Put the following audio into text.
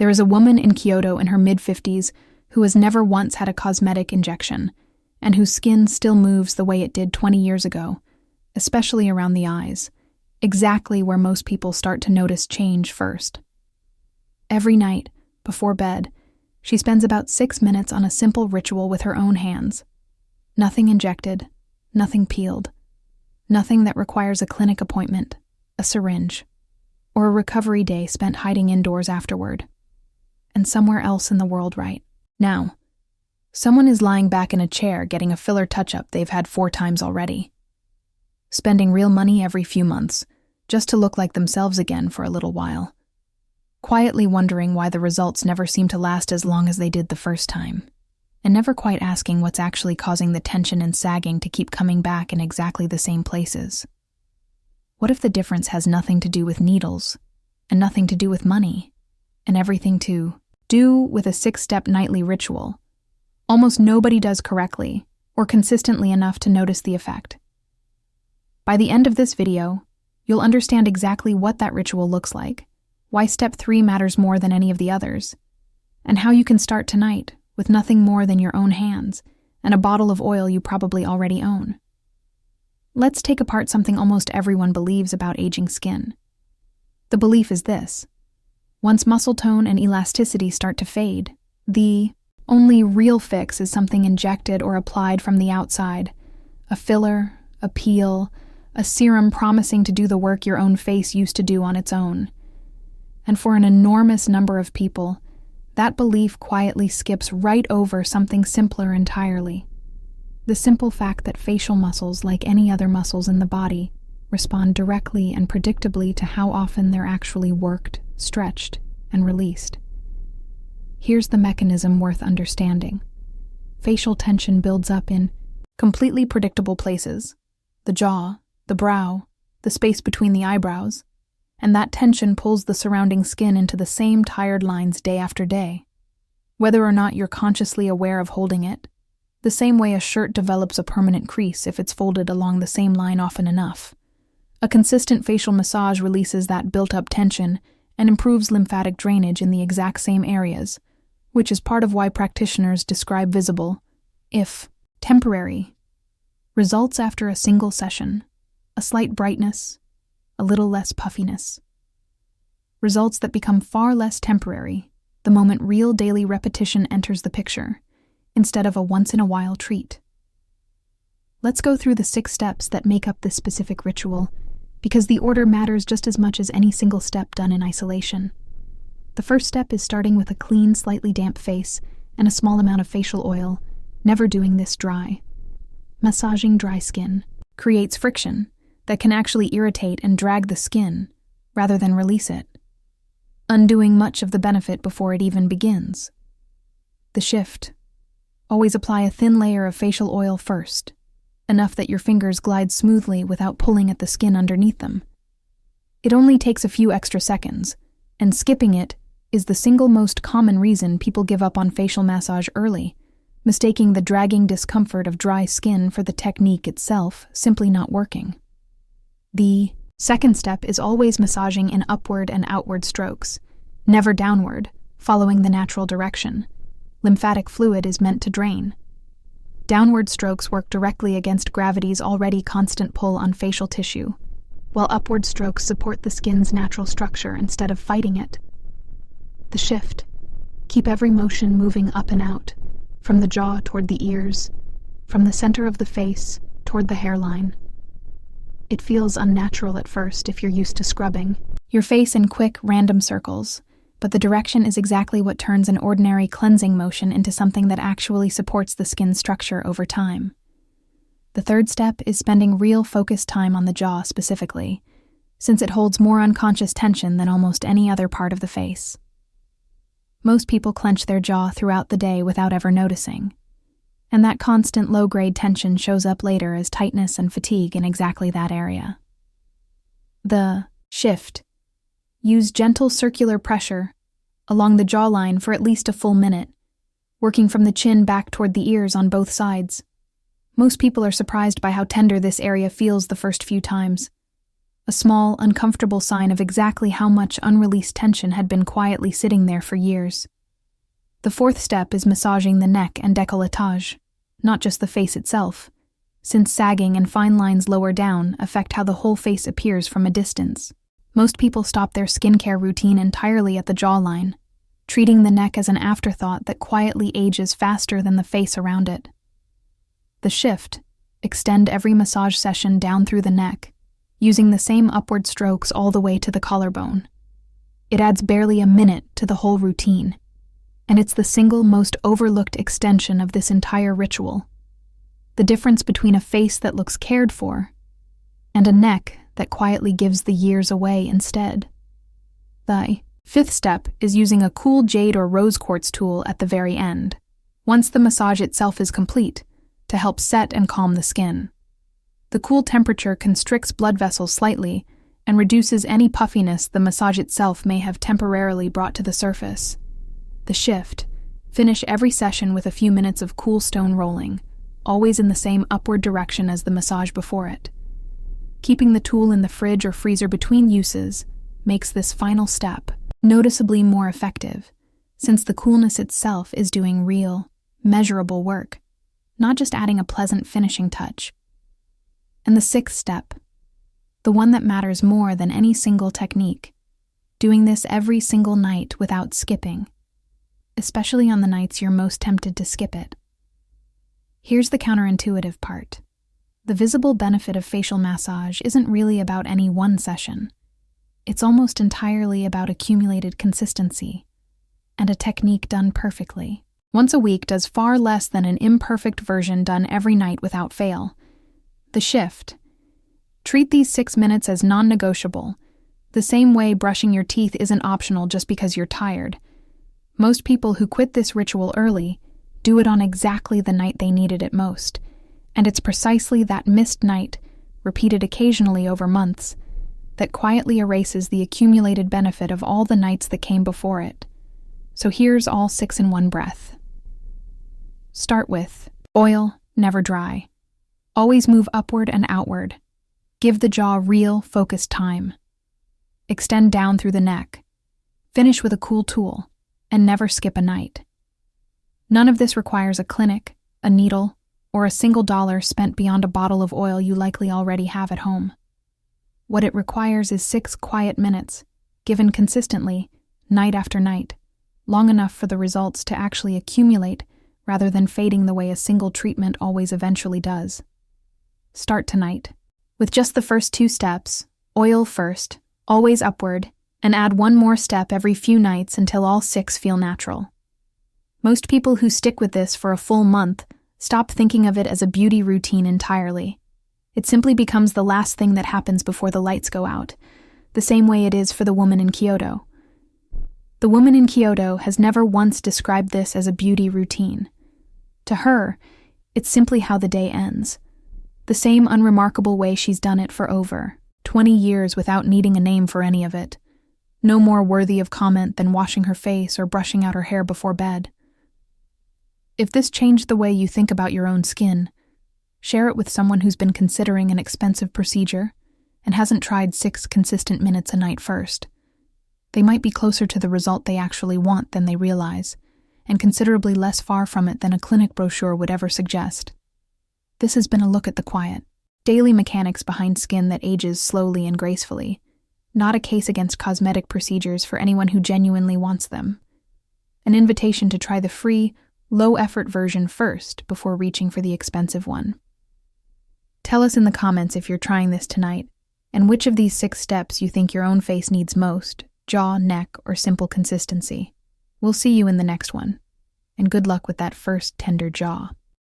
There is a woman in Kyoto in her mid-50s who has never once had a cosmetic injection, and whose skin still moves the way it did 20 years ago, especially around the eyes, exactly where most people start to notice change first. Every night, before bed, she spends about 6 minutes on a simple ritual with her own hands. Nothing injected, nothing peeled, nothing that requires a clinic appointment, a syringe, or a recovery day spent hiding indoors afterward. And somewhere else in the world right now, someone is lying back in a chair getting a filler touch-up they've had 4 times already. Spending real money every few months, just to look like themselves again for a little while. Quietly wondering why the results never seem to last as long as they did the first time, and never quite asking what's actually causing the tension and sagging to keep coming back in exactly the same places. What if the difference has nothing to do with needles, and nothing to do with money, and everything to do with a 6-step nightly ritual? Almost nobody does correctly, or consistently enough to notice the effect. By the end of this video, you'll understand exactly what that ritual looks like, why step 3 matters more than any of the others, and how you can start tonight with nothing more than your own hands and a bottle of oil you probably already own. Let's take apart something almost everyone believes about aging skin. The belief is this: once muscle tone and elasticity start to fade, the only real fix is something injected or applied from the outside, a filler, a peel, a serum promising to do the work your own face used to do on its own. And for an enormous number of people, that belief quietly skips right over something simpler entirely. The simple fact that facial muscles, like any other muscles in the body, respond directly and predictably to how often they're actually worked, stretched, and released. Here's the mechanism worth understanding. Facial tension builds up in completely predictable places: the jaw, the brow, the space between the eyebrows, and that tension pulls the surrounding skin into the same tired lines day after day. Whether or not you're consciously aware of holding it, the same way a shirt develops a permanent crease if it's folded along the same line often enough. A consistent facial massage releases that built-up tension and improves lymphatic drainage in the exact same areas, which is part of why practitioners describe visible, if temporary, results after a single session: a slight brightness, a little less puffiness. Results that become far less temporary the moment real daily repetition enters the picture, instead of a once-in-a-while treat. Let's go through the 6 steps that make up this specific ritual, because the order matters just as much as any single step done in isolation. The first step is starting with a clean, slightly damp face and a small amount of facial oil, never doing this dry. Massaging dry skin creates friction that can actually irritate and drag the skin, rather than release it, undoing much of the benefit before it even begins. The shift: always apply a thin layer of facial oil first, enough that your fingers glide smoothly without pulling at the skin underneath them. It only takes a few extra seconds, and skipping it is the single most common reason people give up on facial massage early, mistaking the dragging discomfort of dry skin for the technique itself simply not working. The second step is always massaging in upward and outward strokes, never downward, following the natural direction. Lymphatic fluid is meant to drain. Downward strokes work directly against gravity's already constant pull on facial tissue, while upward strokes support the skin's natural structure instead of fighting it. The shift: keep every motion moving up and out, from the jaw toward the ears, from the center of the face toward the hairline. It feels unnatural at first if you're used to scrubbing your face in quick, random circles, but the direction is exactly what turns an ordinary cleansing motion into something that actually supports the skin's structure over time. The third step is spending real focused time on the jaw specifically, since it holds more unconscious tension than almost any other part of the face. Most people clench their jaw throughout the day without ever noticing, and that constant low-grade tension shows up later as tightness and fatigue in exactly that area. The shift: use gentle circular pressure along the jawline for at least a full minute, working from the chin back toward the ears on both sides. Most people are surprised by how tender this area feels the first few times. a small, uncomfortable sign of exactly how much unreleased tension had been quietly sitting there for years. The fourth step is massaging the neck and décolletage, not just the face itself, since sagging and fine lines lower down affect how the whole face appears from a distance. Most people stop their skincare routine entirely at the jawline, treating the neck as an afterthought that quietly ages faster than the face around it. The shift: extend every massage session down through the neck, using the same upward strokes all the way to the collarbone. It adds barely a minute to the whole routine, and it's the single most overlooked extension of this entire ritual. The difference between a face that looks cared for and a neck that quietly gives the years away instead. The fifth step is using a cool jade or rose quartz tool at the very end, once the massage itself is complete, to help set and calm the skin. The cool temperature constricts blood vessels slightly and reduces any puffiness the massage itself may have temporarily brought to the surface. The shift: finish every session with a few minutes of cool stone rolling, always in the same upward direction as the massage before it. Keeping the tool in the fridge or freezer between uses makes this final step noticeably more effective, since the coolness itself is doing real, measurable work, not just adding a pleasant finishing touch. And the sixth step, the one that matters more than any single technique, doing this every single night without skipping, especially on the nights you're most tempted to skip it. Here's the counterintuitive part. The visible benefit of facial massage isn't really about any one session. It's almost entirely about accumulated consistency and a technique done perfectly. Once a week does far less than an imperfect version done every night without fail. The shift: treat these 6 minutes as non-negotiable, the same way brushing your teeth isn't optional just because you're tired. Most people who quit this ritual early do it on exactly the night they needed it most, and it's precisely that missed night, repeated occasionally over months, that quietly erases the accumulated benefit of all the nights that came before it. So here's all 6 in one breath. Start with oil, never dry. Always move upward and outward. Give the jaw real, focused time. Extend down through the neck. Finish with a cool tool, and never skip a night. None of this requires a clinic, a needle, or a single dollar spent beyond a bottle of oil you likely already have at home. What it requires is 6 quiet minutes, given consistently, night after night, long enough for the results to actually accumulate rather than fading the way a single treatment always eventually does. Start tonight. With just the first 2 steps, oil first, always upward, and add one more step every few nights until all 6 feel natural. Most people who stick with this for a full month stop thinking of it as a beauty routine entirely. It simply becomes the last thing that happens before the lights go out, the same way it is for the woman in Kyoto. The woman in Kyoto has never once described this as a beauty routine. To her, it's simply how the day ends, the same unremarkable way she's done it for over 20 years without needing a name for any of it. No more worthy of comment than washing her face or brushing out her hair before bed. If this changed the way you think about your own skin, share it with someone who's been considering an expensive procedure and hasn't tried 6 consistent minutes a night first. They might be closer to the result they actually want than they realize, and considerably less far from it than a clinic brochure would ever suggest. This has been a look at the quiet, daily mechanics behind skin that ages slowly and gracefully, not a case against cosmetic procedures for anyone who genuinely wants them. An invitation to try the free, low-effort version first before reaching for the expensive one. Tell us in the comments if you're trying this tonight, and which of these 6 steps you think your own face needs most: jaw, neck, or simple consistency. We'll see you in the next one, and good luck with that first tender jaw.